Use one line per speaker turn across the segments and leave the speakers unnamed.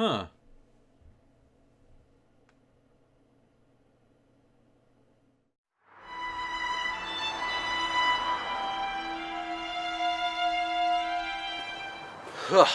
Huh.
Ugh.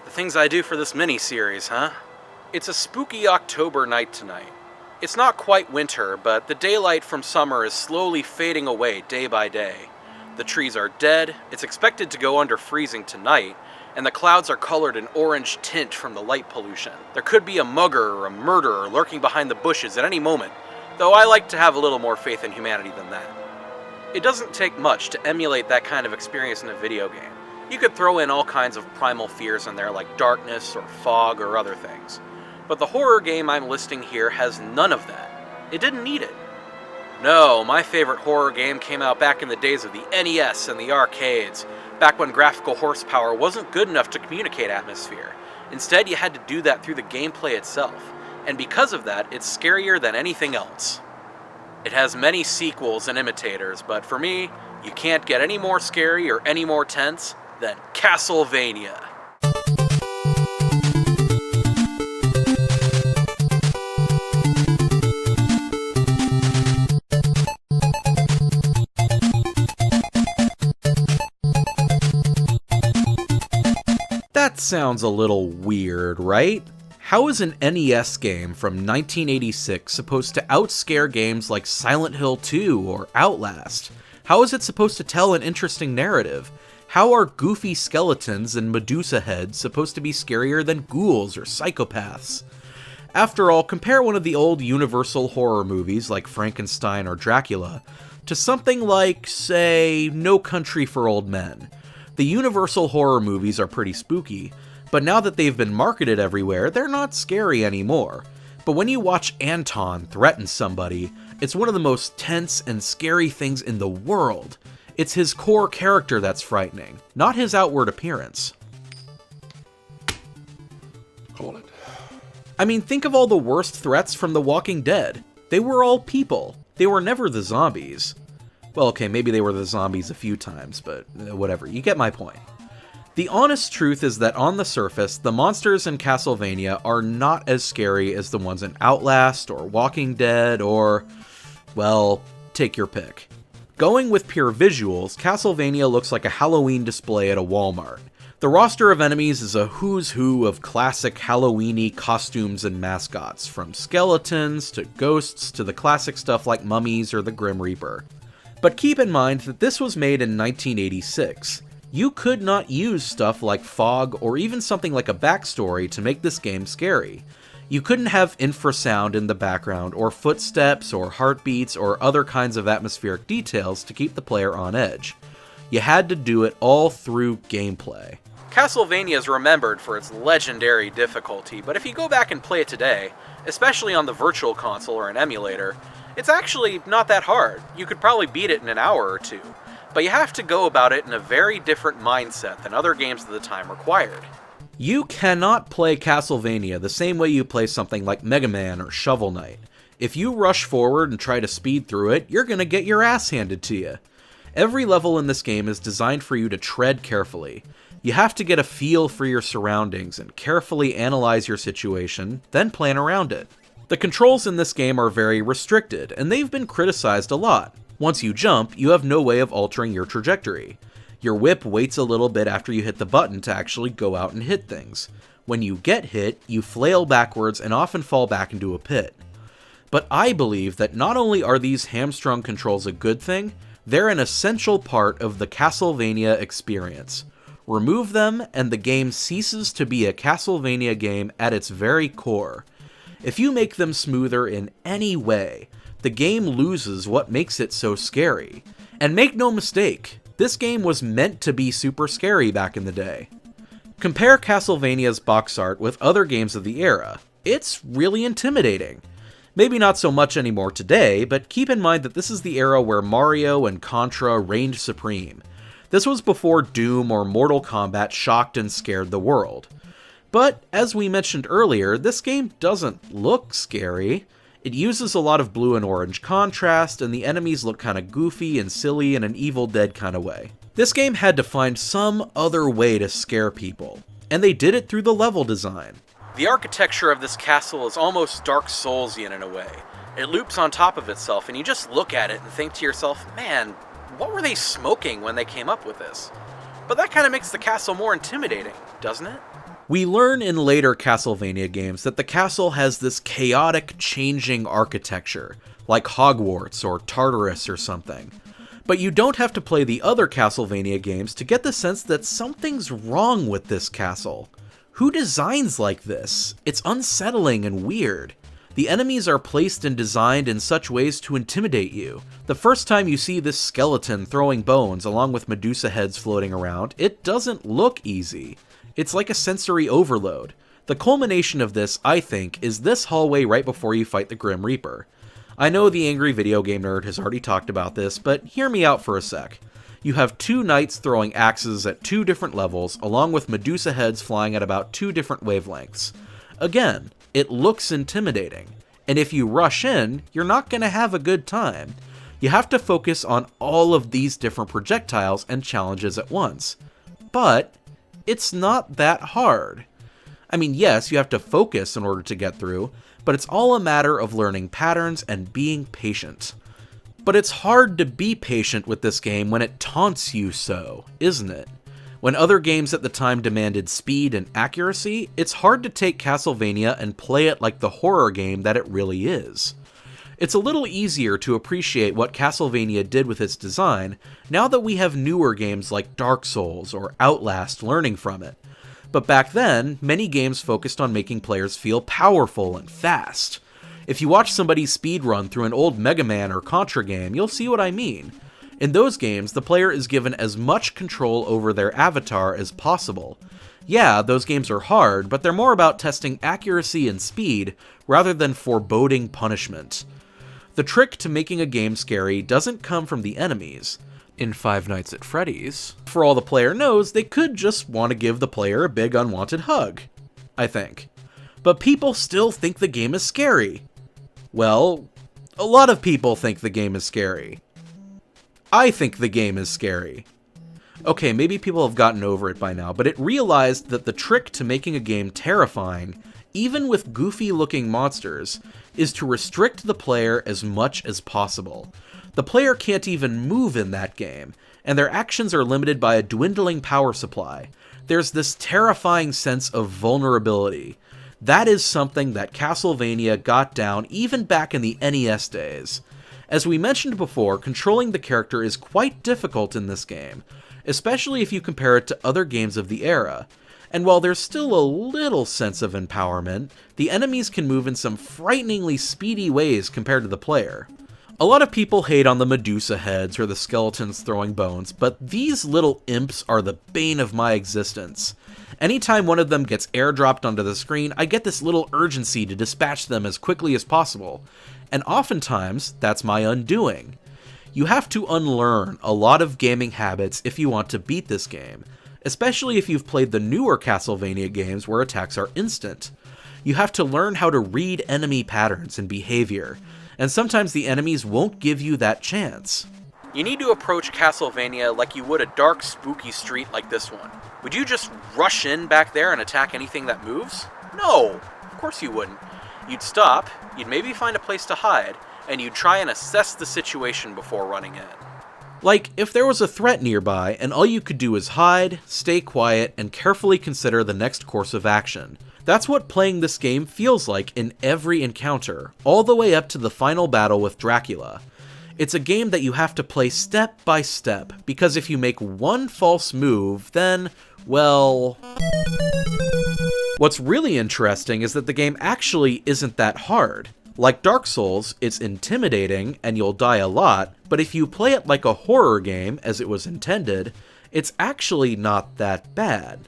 The things I do for this mini-series, huh? It's a spooky October night tonight. It's not quite winter, but the daylight from summer is slowly fading away day by day. The trees are dead, it's expected to go under freezing tonight, and the clouds are colored an orange tint from the light pollution. There could be a mugger or a murderer lurking behind the bushes at any moment, though I like to have a little more faith in humanity than that. It doesn't take much to emulate that kind of experience in a video game. You could throw in all kinds of primal fears in there like darkness or fog or other things. But the horror game I'm listing here has none of that. It didn't need it. No, my favorite horror game came out back in the days of the NES and the arcades, back when graphical horsepower wasn't good enough to communicate atmosphere. Instead, you had to do that through the gameplay itself, and because of that, it's scarier than anything else. It has many sequels and imitators, but for me, you can't get any more scary or any more tense than Castlevania.
That sounds a little weird, right? How is an NES game from 1986 supposed to outscare games like Silent Hill 2 or Outlast? How is it supposed to tell an interesting narrative? How are goofy skeletons and Medusa heads supposed to be scarier than ghouls or psychopaths? After all, compare one of the old Universal horror movies like Frankenstein or Dracula to something like, say, No Country for Old Men. The Universal horror movies are pretty spooky, but now that they've been marketed everywhere, they're not scary anymore. But when you watch Anton threaten somebody, it's one of the most tense and scary things in the world. It's his core character that's frightening, not his outward appearance.
Call it.
I mean, think of all the worst threats from The Walking Dead. They were all people. They were never the zombies. Well, okay, maybe they were the zombies a few times, but whatever, you get my point. The honest truth is that on the surface, the monsters in Castlevania are not as scary as the ones in Outlast or Walking Dead or, well, take your pick. Going with pure visuals, Castlevania looks like a Halloween display at a Walmart. The roster of enemies is a who's who of classic Halloween-y costumes and mascots, from skeletons to ghosts to the classic stuff like mummies or the Grim Reaper. But keep in mind that this was made in 1986. You could not use stuff like fog or even something like a backstory to make this game scary. You couldn't have infrasound in the background, or footsteps, or heartbeats, or other kinds of atmospheric details to keep the player on edge. You had to do it all through gameplay.
Castlevania is remembered for its legendary difficulty, but if you go back and play it today, especially on the Virtual Console or an emulator, it's actually not that hard. You could probably beat it in an hour or two, but you have to go about it in a very different mindset than other games of the time required.
You cannot play Castlevania the same way you play something like Mega Man or Shovel Knight. If you rush forward and try to speed through it, you're gonna get your ass handed to you. Every level in this game is designed for you to tread carefully. You have to get a feel for your surroundings and carefully analyze your situation, then plan around it. The controls in this game are very restricted, and they've been criticized a lot. Once you jump, you have no way of altering your trajectory. Your whip waits a little bit after you hit the button to actually go out and hit things. When you get hit, you flail backwards and often fall back into a pit. But I believe that not only are these hamstrung controls a good thing, they're an essential part of the Castlevania experience. Remove them, and the game ceases to be a Castlevania game at its very core. If you make them smoother in any way, the game loses what makes it so scary. And make no mistake, this game was meant to be super scary back in the day. Compare Castlevania's box art with other games of the era. It's really intimidating. Maybe not so much anymore today, but keep in mind that this is the era where Mario and Contra reigned supreme. This was before Doom or Mortal Kombat shocked and scared the world. But, as we mentioned earlier, this game doesn't look scary. It uses a lot of blue and orange contrast, and the enemies look kinda goofy and silly in an Evil Dead kinda way. This game had to find some other way to scare people, and they did it through the level design.
The architecture of this castle is almost Dark Soulsian in a way. It loops on top of itself, and you just look at it and think to yourself, man, what were they smoking when they came up with this? But that kind of makes the castle more intimidating, doesn't it?
We learn in later Castlevania games that the castle has this chaotic, changing architecture, like Hogwarts or Tartarus or something. But you don't have to play the other Castlevania games to get the sense that something's wrong with this castle. Who designs like this? It's unsettling and weird. The enemies are placed and designed in such ways to intimidate you. The first time you see this skeleton throwing bones along with Medusa heads floating around, it doesn't look easy. It's like a sensory overload. The culmination of this, I think, is this hallway right before you fight the Grim Reaper. I know the angry video game nerd has already talked about this, but hear me out for a sec. You have two knights throwing axes at two different levels, along with Medusa heads flying at about two different wavelengths. Again, it looks intimidating, and if you rush in, you're not going to have a good time. You have to focus on all of these different projectiles and challenges at once. But it's not that hard. I mean, yes, you have to focus in order to get through, but it's all a matter of learning patterns and being patient. But it's hard to be patient with this game when it taunts you so, isn't it? When other games at the time demanded speed and accuracy, it's hard to take Castlevania and play it like the horror game that it really is. It's a little easier to appreciate what Castlevania did with its design now that we have newer games like Dark Souls or Outlast learning from it. But back then, many games focused on making players feel powerful and fast. If you watch somebody speedrun through an old Mega Man or Contra game, you'll see what I mean. In those games, the player is given as much control over their avatar as possible. Yeah, those games are hard, but they're more about testing accuracy and speed rather than foreboding punishment. The trick to making a game scary doesn't come from the enemies. In Five Nights at Freddy's, for all the player knows, they could just want to give the player a big unwanted hug, I think. But people still think the game is scary. Well, a lot of people think the game is scary. I think the game is scary. Okay, maybe people have gotten over it by now, but it realized that the trick to making a game terrifying, even with goofy-looking monsters, is to restrict the player as much as possible. The player can't even move in that game, and their actions are limited by a dwindling power supply. There's this terrifying sense of vulnerability. That is something that Castlevania got down even back in the NES days. As we mentioned before, controlling the character is quite difficult in this game, especially if you compare it to other games of the era. And while there's still a little sense of empowerment, the enemies can move in some frighteningly speedy ways compared to the player. A lot of people hate on the Medusa heads or the skeletons throwing bones, but these little imps are the bane of my existence. Anytime one of them gets airdropped onto the screen, I get this little urgency to dispatch them as quickly as possible. And oftentimes, that's my undoing. You have to unlearn a lot of gaming habits if you want to beat this game, especially if you've played the newer Castlevania games where attacks are instant. You have to learn how to read enemy patterns and behavior, and sometimes the enemies won't give you that chance.
You need to approach Castlevania like you would a dark, spooky street like this one. Would you just rush in back there and attack anything that moves? No, of course you wouldn't. You'd stop, you'd maybe find a place to hide, and you'd try and assess the situation before running in.
Like, if there was a threat nearby, and all you could do is hide, stay quiet, and carefully consider the next course of action. That's what playing this game feels like in every encounter, all the way up to the final battle with Dracula. It's a game that you have to play step by step, because if you make one false move, then, well... What's really interesting is that the game actually isn't that hard. Like Dark Souls, it's intimidating, and you'll die a lot, but if you play it like a horror game, as it was intended, it's actually not that bad.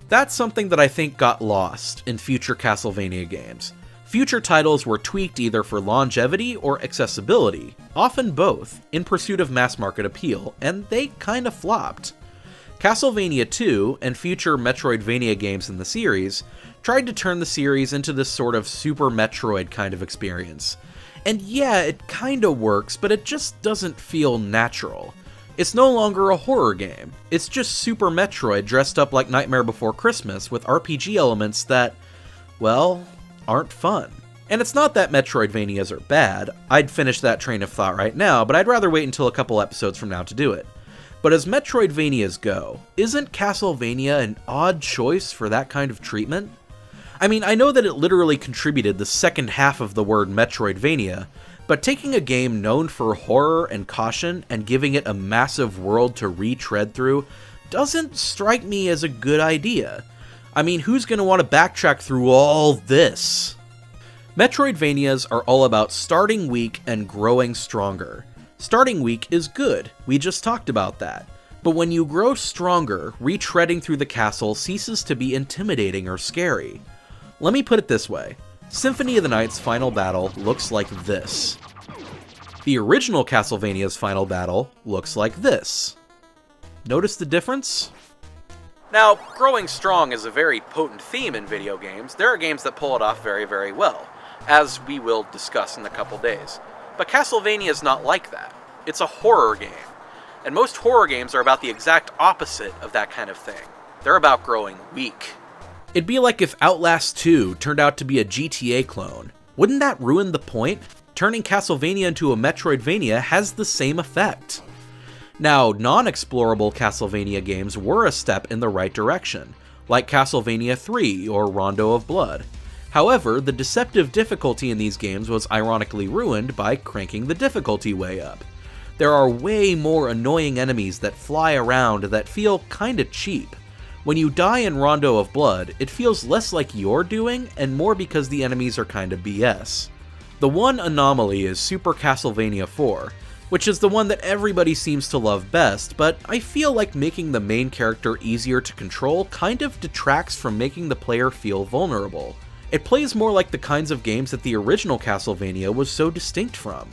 That's something that I think got lost in future Castlevania games. Future titles were tweaked either for longevity or accessibility, often both, in pursuit of mass market appeal, and they kinda flopped. Castlevania 2, and future Metroidvania games in the series, tried to turn the series into this sort of Super Metroid kind of experience. And yeah, it kinda works, but it just doesn't feel natural. It's no longer a horror game, it's just Super Metroid dressed up like Nightmare Before Christmas with RPG elements that, well, aren't fun. And it's not that Metroidvanias are bad. I'd finish that train of thought right now, but I'd rather wait until a couple episodes from now to do it. But as Metroidvanias go, isn't Castlevania an odd choice for that kind of treatment? I mean, I know that it literally contributed the second half of the word Metroidvania, but taking a game known for horror and caution and giving it a massive world to retread through doesn't strike me as a good idea. I mean, who's going to want to backtrack through all this? Metroidvanias are all about starting weak and growing stronger. Starting weak is good, we just talked about that. But when you grow stronger, retreading through the castle ceases to be intimidating or scary. Let me put it this way. Symphony of the Night's final battle looks like this. The original Castlevania's final battle looks like this. Notice the difference?
Now, growing strong is a very potent theme in video games. There are games that pull it off very, very well, as we will discuss in a couple days. But Castlevania is not like that. It's a horror game. And most horror games are about the exact opposite of that kind of thing. They're about growing weak.
It'd be like if Outlast 2 turned out to be a GTA clone. Wouldn't that ruin the point? Turning Castlevania into a Metroidvania has the same effect. Now, non-explorable Castlevania games were a step in the right direction, like Castlevania 3 or Rondo of Blood. However, the deceptive difficulty in these games was ironically ruined by cranking the difficulty way up. There are way more annoying enemies that fly around that feel kinda cheap. When you die in Rondo of Blood, it feels less like you're doing, and more because the enemies are kinda BS. The one anomaly is Super Castlevania 4, which is the one that everybody seems to love best, but I feel like making the main character easier to control kind of detracts from making the player feel vulnerable. It plays more like the kinds of games that the original Castlevania was so distinct from.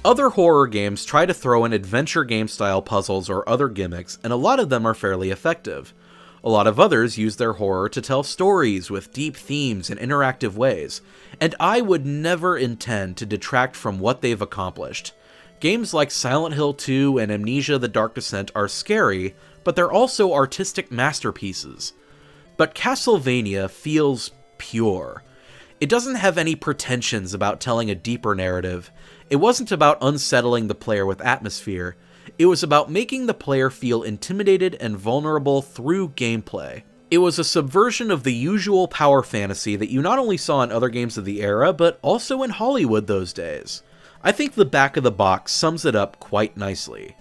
Other horror games try to throw in adventure game style puzzles or other gimmicks, and a lot of them are fairly effective. A lot of others use their horror to tell stories with deep themes and interactive ways, and I would never intend to detract from what they've accomplished. Games like Silent Hill 2 and Amnesia: The Dark Descent are scary, but they're also artistic masterpieces. But Castlevania feels pure. It doesn't have any pretensions about telling a deeper narrative. It wasn't about unsettling the player with atmosphere. It was about making the player feel intimidated and vulnerable through gameplay. It was a subversion of the usual power fantasy that you not only saw in other games of the era, but also in Hollywood those days. I think the back of the box sums it up quite nicely.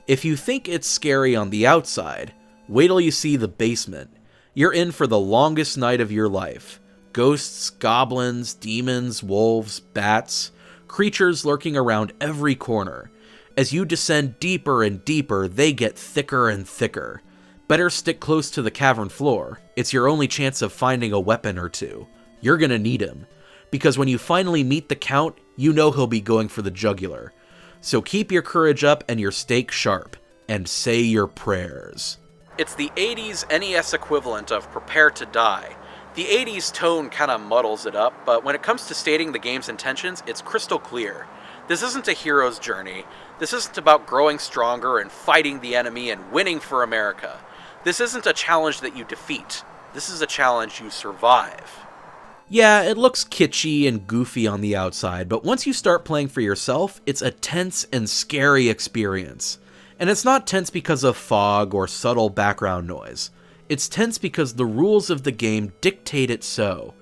If you think it's scary on the outside, wait till you see the basement. You're in for the longest night of your life. Ghosts, goblins, demons, wolves, bats, creatures lurking around every corner. As you descend deeper and deeper, they get thicker and thicker. Better stick close to the cavern floor. It's your only chance of finding a weapon or two. You're gonna need him, because when you finally meet the Count, you know he'll be going for the jugular. So keep your courage up and your stake sharp, and say your prayers.
It's the 80s NES equivalent of Prepare to Die. The 80s tone kinda muddles it up, but when it comes to stating the game's intentions, it's crystal clear. This isn't a hero's journey. This isn't about growing stronger and fighting the enemy and winning for America. This isn't a challenge that you defeat. This is a challenge you survive.
Yeah, it looks kitschy and goofy on the outside, but once you start playing for yourself, it's a tense and scary experience. And it's not tense because of fog or subtle background noise. It's tense because the rules of the game dictate it so.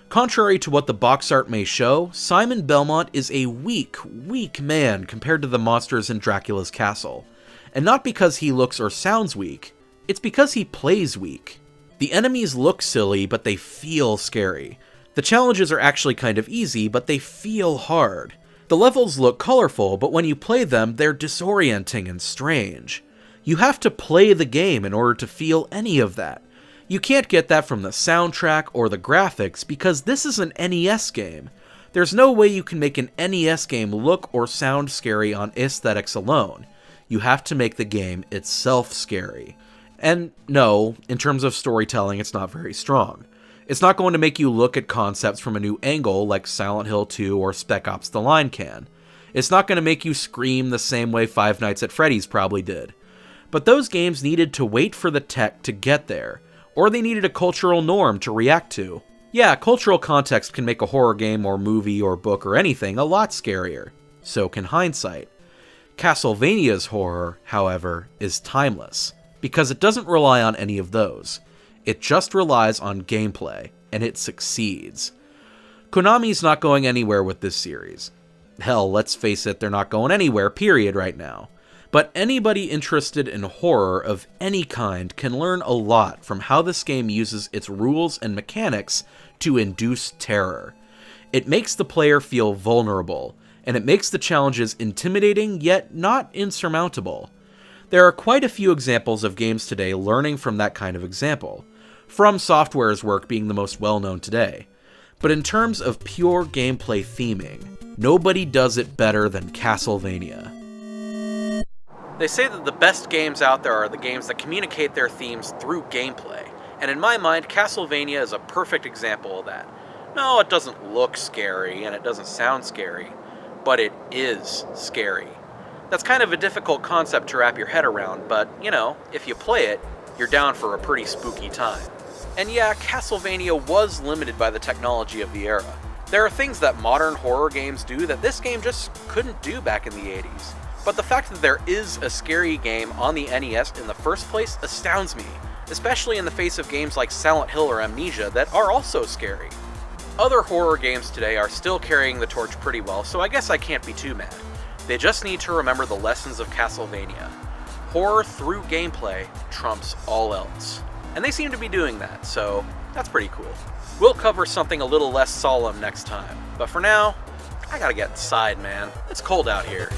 Contrary to what the box art may show, Simon Belmont is a weak man compared to the monsters in Dracula's castle. And not because he looks or sounds weak, it's because he plays weak. The enemies look silly, but they feel scary. The challenges are actually kind of easy, but they feel hard. The levels look colorful, but when you play them, they're disorienting and strange. You have to play the game in order to feel any of that. You can't get that from the soundtrack or the graphics because this is an NES game. There's no way you can make an NES game look or sound scary on aesthetics alone. You have to make the game itself scary. And no, in terms of storytelling, it's not very strong. It's not going to make you look at concepts from a new angle like Silent Hill 2 or Spec Ops: The Line can. It's not going to make you scream the same way Five Nights at Freddy's probably did. But those games needed to wait for the tech to get there, or they needed a cultural norm to react to. Yeah, cultural context can make a horror game or movie or book or anything a lot scarier. So can hindsight. Castlevania's horror, however, is timeless, because it doesn't rely on any of those. It just relies on gameplay, and it succeeds. Konami's not going anywhere with this series. Hell, let's face it, they're not going anywhere, period, right now. But anybody interested in horror of any kind can learn a lot from how this game uses its rules and mechanics to induce terror. It makes the player feel vulnerable, and it makes the challenges intimidating yet not insurmountable. There are quite a few examples of games today learning from that kind of example, From Software's work being the most well-known today. But in terms of pure gameplay theming, nobody does it better than Castlevania.
They say that the best games out there are the games that communicate their themes through gameplay, and in my mind, Castlevania is a perfect example of that. No, it doesn't look scary, and it doesn't sound scary, but it is scary. That's kind of a difficult concept to wrap your head around, but, you know, if you play it, you're down for a pretty spooky time. And yeah, Castlevania was limited by the technology of the era. There are things that modern horror games do that this game just couldn't do back in the 80s. But the fact that there is a scary game on the NES in the first place astounds me, especially in the face of games like Silent Hill or Amnesia that are also scary. Other horror games today are still carrying the torch pretty well, so I guess I can't be too mad. They just need to remember the lessons of Castlevania. Horror through gameplay trumps all else. And they seem to be doing that, so that's pretty cool. We'll cover something a little less solemn next time, but for now, I gotta get inside, man. It's cold out here.